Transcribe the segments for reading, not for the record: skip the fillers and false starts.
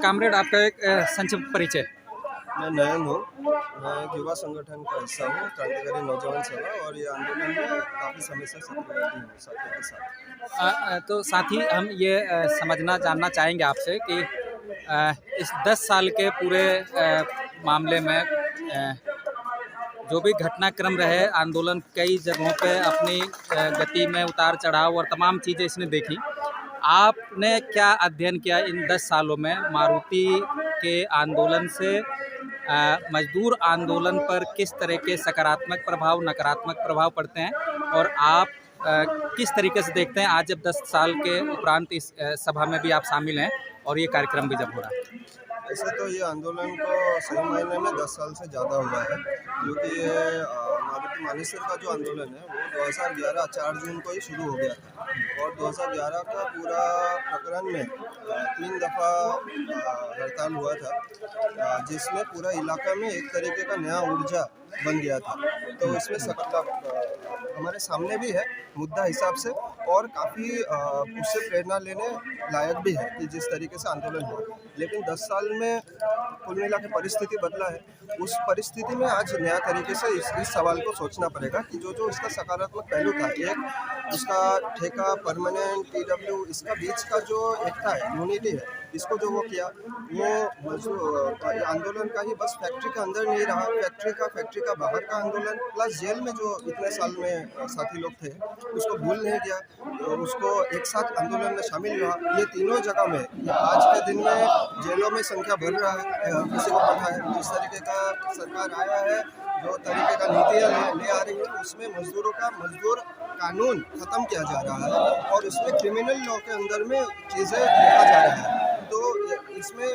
Comrade आपका एक संक्षिप्त परिचय। मैं नयन हूँ। मैं एक युवा संगठन का हिस्सा हूँ, क्रांतिकारी नौजवान सभा, और ये आंदोलन में काफ़ी समय से सक्रिय हूँ साथियों के साथ। तो साथ ही हम ये समझना जानना चाहेंगे आपसे कि इस 10 साल के पूरे मामले में जो भी घटनाक्रम रहे, आंदोलन कई जगहों पे अपनी गति में उतार चढ़ाव और तमाम चीज़ें इसने देखी। आपने क्या अध्ययन किया इन 10 सालों में मारुति के आंदोलन से मजदूर आंदोलन पर किस तरह के सकारात्मक प्रभाव, नकारात्मक प्रभाव पड़ते हैं, और आप किस तरीके से देखते हैं आज जब 10 साल के उपरांत इस सभा में भी आप शामिल हैं और ये कार्यक्रम भी जब हो रहा है? ऐसे तो ये आंदोलन को सही मायने में 10 साल से ज़्यादा हुआ है, क्योंकि ये मारुति मानेसर का जो आंदोलन है वो 2011 4 जून को ही शुरू हो गया था, और 2011 का पूरा प्रकरण में 3 दफ़ा हड़ताल हुआ था, जिसमें पूरा इलाका में एक तरीके का नया ऊर्जा बन गया था। तो इसमें हमारे सामने भी है मुद्दा हिसाब से, और काफ़ी उससे प्रेरणा लेने लायक भी है कि जिस तरीके से आंदोलन हुआ। लेकिन 10 साल में कुल मिला के परिस्थिति बदला है। उस परिस्थिति में आज नया तरीके से इस सवाल को सोचना पड़ेगा कि जो इसका सकारात्मक पहलू था, एक उसका ठेका, परमानेंट, पीडब्ल्यू, इसका बीच का जो एकता है, यूनिटी है, इसको जो वो किया, वो आंदोलन का ही बस फैक्ट्री के अंदर नहीं रहा, फैक्ट्री का बाहर का आंदोलन, प्लस जेल में जो इतने साल में साथी लोग थे उसको भूल नहीं गया, तो उसको एक साथ आंदोलन में शामिल हुआ। ये तीनों जगह में आज के दिन में जेलों में संख्या बढ़ रहा है, किसी को पता है जिस तरीके का सरकार आया है, जो तरीके का नीतियाँ ले आ रही है, उसमें मजदूर कानून ख़त्म किया जा रहा है, और उसमें क्रिमिनल लॉ के अंदर में चीज़ें लिखा जा रहा है। तो इसमें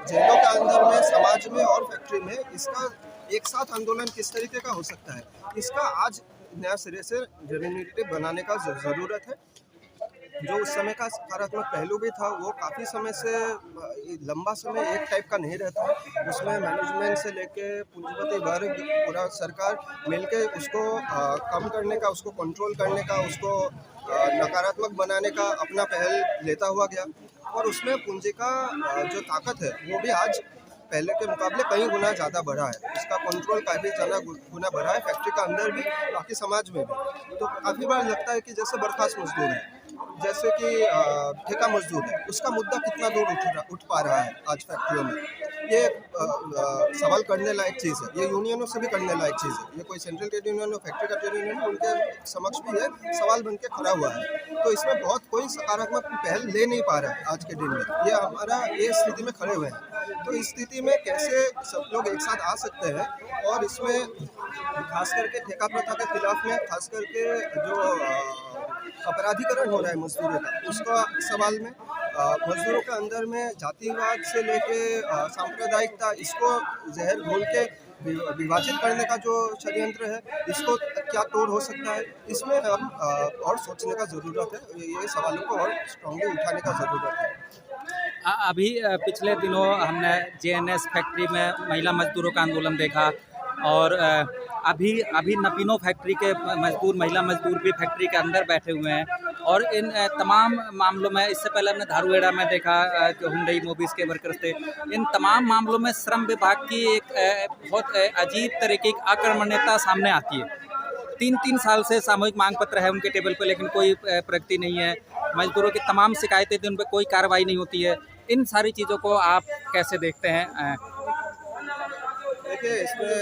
जेलों के अंदर में, समाज में और फैक्ट्री में इसका एक साथ आंदोलन किस तरीके का हो सकता है, इसका आज नया सिरे से रणनीति बनाने का ज़रूरत है। जो उस समय का सकारात्मक पहलू भी था, वो काफ़ी समय से लंबा समय एक टाइप का नहीं रहता, उसमें मैनेजमेंट से लेके पूंजीपति वर्ग, पूरा सरकार मिलके उसको कम करने का, उसको कंट्रोल करने का, उसको नकारात्मक बनाने का अपना पहल लेता हुआ गया, और उसमें पूंजी का जो ताकत है वो भी आज पहले के मुकाबले कई गुना ज़्यादा बढ़ा है। इसका कंट्रोल काफ़ी ज़्यादा गुना बढ़ा है, फैक्ट्री का अंदर भी, बाकी समाज में भी। तो काफ़ी बार लगता है कि जैसे बर्खास्त मजदूर है, जैसे कि ठेका मजदूर है, उसका मुद्दा कितना दूर उठ पा रहा है आज फैक्ट्रियों में, ये सवाल करने लायक चीज़ है। ये यूनियनों से भी करने लायक चीज़ है। ये कोई सेंट्रल ट्रेड यूनियन हो, फैक्ट्री का ट्रेड यूनियन हो, उनके समक्ष भी ये सवाल बन के खड़ा हुआ है। तो इसमें बहुत कोई सकारात्मक पहल ले नहीं पा रहा है आज के दिन में। ये स्थिति में खड़े हुए हैं। तो इस स्थिति में कैसे सब लोग एक साथ आ सकते हैं, और इसमें खास करके ठेका प्रथा के खिलाफ में, खास करके जो अपराधीकरण हो रहा है मजदूरों का, उसका सवाल में, मजदूरों के अंदर में जातिवाद से लेके सांप्रदायिकता, इसको जहर घोल के विभाजित करने का जो षड्यंत्र है, इसको क्या तोड़ हो सकता है, इसमें हम और सोचने का ज़रूरत है। ये सवालों को और स्ट्रांगली उठाने का ज़रूरत है। अभी पिछले दिनों हमने जेएनएस फैक्ट्री में महिला मजदूरों का आंदोलन देखा, और अभी नपीनो फैक्ट्री के महिला मजदूर भी फैक्ट्री के अंदर बैठे हुए हैं, और इन तमाम मामलों में, इससे पहले हमने धारूहेड़ा में देखा कि हुंडई मोबिस के वर्कर्स थे। इन तमाम मामलों में श्रम विभाग की एक बहुत अजीब तरीके की आक्रमण्यता सामने आती है। 3 साल से सामूहिक मांग पत्र है उनके टेबल पर, लेकिन कोई प्रगति नहीं है। मजदूरों की तमाम शिकायतें थी, उन पर कोई कार्रवाई नहीं होती है। इन सारी चीज़ों को आप कैसे देखते हैं? देखिए, इसमें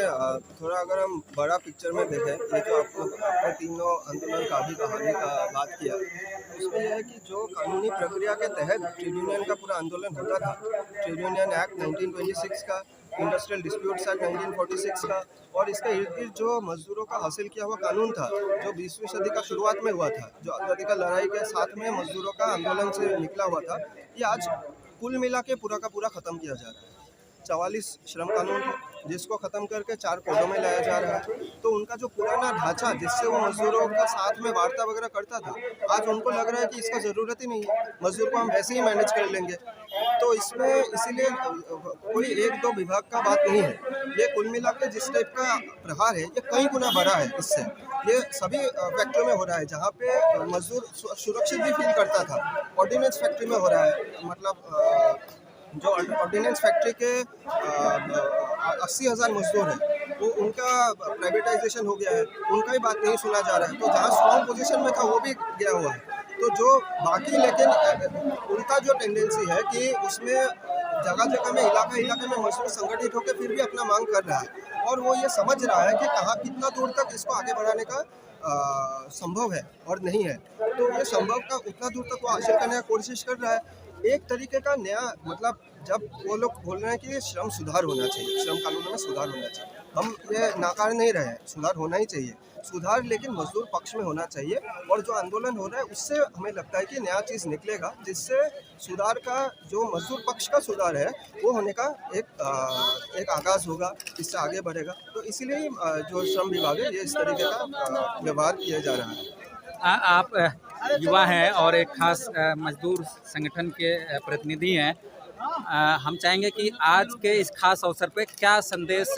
थोड़ा अगर हम बड़ा पिक्चर में देखें, ये जो आपने तीनों आंदोलन का भी कहानी का बात किया, उसमें यह है कि जो कानूनी प्रक्रिया के तहत ट्रेड यूनियन का पूरा आंदोलन होता था, ट्रेड यूनियन एक्ट 1926 का, इंडस्ट्रियल डिस्प्यूट्स एक्ट 1946 का, और इसका इर्द गिर्द जो मजदूरों का हासिल किया हुआ कानून था, जो 20वीं सदी का शुरुआत में हुआ था, जो आज़ादी का लड़ाई के साथ में मजदूरों का आंदोलन से निकला हुआ था, ये आज कुल मिला के पूरा का पूरा ख़त्म किया जा रहा है। 44 श्रम कानून है, जिसको ख़त्म करके 4 कोडों में लाया जा रहा है। तो उनका जो पुराना ढांचा, जिससे वो मजदूरों का साथ में वार्ता वगैरह करता था, आज उनको लग रहा है कि इसका ज़रूरत ही नहीं है, मजदूर को हम वैसे ही मैनेज कर लेंगे। तो इसमें इसीलिए कोई 1-2 विभाग का बात नहीं है। ये कुल मिला के जिस टाइप का प्रहार है, ये कई गुना बड़ा है इससे। ये सभी फैक्ट्रियों में हो रहा है, जहाँ पे मजदूर सुरक्षित भी फील करता था। ऑर्डिनेंस फैक्ट्री में हो रहा है, मतलब जो ऑर्डिनेंस फैक्ट्री के 80,000 मजदूर हैं, वो उनका प्राइवेटाइजेशन हो गया है, उनका ही बात नहीं सुना जा रहा है। तो जहाँ स्ट्रॉन्ग पोजीशन में था वो भी गया हुआ है। तो जो बाकी, लेकिन उनका जो टेंडेंसी है कि उसमें जगह जगह में, इलाका इलाके में मजदूर संगठित होकर फिर भी अपना मांग कर रहा है, और वो ये समझ रहा है कि कहाँ कितना दूर तक इसको आगे बढ़ाने का संभव है और नहीं है। तो ये संभव का उतना दूर तक वो हासिल करने की कोशिश कर रहा है। एक तरीके का नया, मतलब जब वो लोग बोल रहे हैं कि श्रम सुधार होना चाहिए, श्रम कानूनों में सुधार होना चाहिए, हम ये नाकार नहीं रहे हैं, सुधार होना ही चाहिए। सुधार लेकिन मजदूर पक्ष में होना चाहिए, और जो आंदोलन हो रहा है उससे हमें लगता है कि नया चीज़ निकलेगा, जिससे सुधार का, जो मजदूर पक्ष का सुधार है वो होने का एक आगाज़ होगा, इससे आगे बढ़ेगा। तो इसीलिए जो श्रम विभाग है ये इस तरीके का व्यवहार किया जा रहा है। आप युवा हैं और एक खास मजदूर संगठन के प्रतिनिधि हैं। हम चाहेंगे कि आज के इस खास अवसर पे क्या संदेश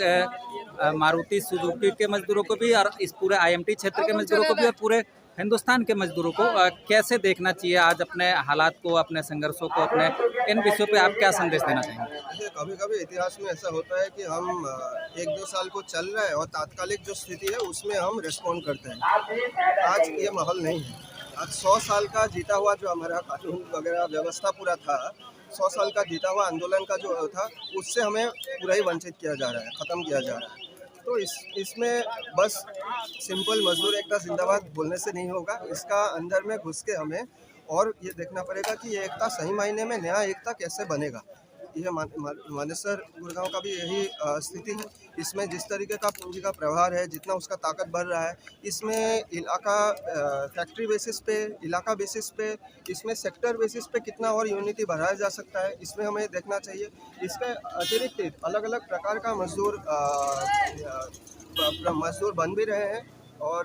मारुति सुजुकी के मजदूरों को भी और इस पूरे आईएमटी क्षेत्र के मजदूरों को भी और पूरे हिंदुस्तान के मजदूरों को कैसे देखना चाहिए आज अपने हालात को, अपने संघर्षों को, अपने इन विषयों पे आप क्या संदेश देना चाहेंगे? देखिए, कभी कभी इतिहास में ऐसा होता है कि हम 1-2 साल को चल रहे हैं और तात्कालिक जो स्थिति है उसमें हम रिस्पॉन्ड करते हैं। आज ये माहौल नहीं है। आज 100 साल का जीता हुआ जो हमारा कानून वगैरह व्यवस्था पूरा था, 100 साल का जीता हुआ आंदोलन का जो था, उससे हमें पूरा ही वंचित किया जा रहा है, ख़त्म किया जा रहा है। तो इसमें बस सिंपल मजदूर एकता जिंदाबाद बोलने से नहीं होगा, इसका अंदर में घुस के हमें और ये देखना पड़ेगा कि ये एकता सही मायने में नया एकता कैसे बनेगा। ये मानेसर गुड़गांव का भी यही स्थिति है। इसमें जिस तरीके का पूंजी का प्रभार है, जितना उसका ताकत बढ़ रहा है, इसमें इलाका फैक्ट्री बेसिस पे, इलाका बेसिस पे, इसमें सेक्टर बेसिस पे कितना और यूनिटी बढ़ाया जा सकता है, इसमें हमें देखना चाहिए। इसके अतिरिक्त अलग अलग प्रकार का मजदूर बन भी रहे हैं, और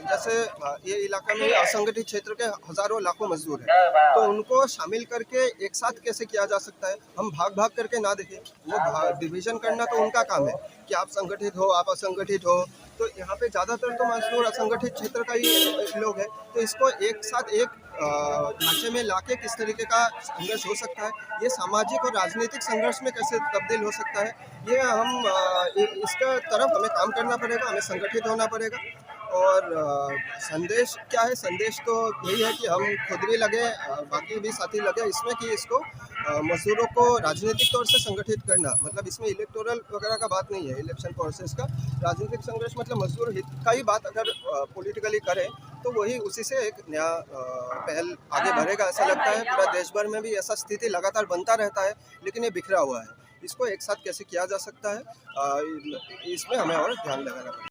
जैसे ये इलाका में असंगठित क्षेत्र के हज़ारों लाखों मजदूर हैं, तो उनको शामिल करके एक साथ कैसे किया जा सकता है। हम भाग भाग करके ना देखें, वो डिवीज़न करना तो उनका काम है कि आप संगठित हो, आप असंगठित हो। तो यहाँ पे ज़्यादातर तो मजदूर असंगठित क्षेत्र का ही लोग हैं, तो इसको एक साथ एक ढांचे में लाके किस तरीके का संघर्ष हो सकता है, ये सामाजिक और राजनीतिक संघर्ष में कैसे तब्दील हो सकता है, ये हम इसका तरफ हमें काम करना पड़ेगा, हमें संगठित होना पड़ेगा। और संदेश क्या है? संदेश तो यही है कि हम खुद भी लगे, बाकी भी साथी लगे इसमें कि इसको मजदूरों को राजनीतिक तौर से संगठित करना, मतलब इसमें इलेक्टोरल वगैरह का बात नहीं है, इलेक्शन प्रोसेस का। राजनीतिक संघर्ष मतलब मजदूर हित का ही बात अगर पॉलिटिकली करें तो वही, उसी से एक नया पहल आगे बढ़ेगा ऐसा लगता है। पूरा देश भर में भी ऐसा स्थिति लगातार बनता रहता है, लेकिन ये बिखरा हुआ है। इसको एक साथ कैसे किया जा सकता है, इसमें हमें और ध्यान लगाना पड़ेगा।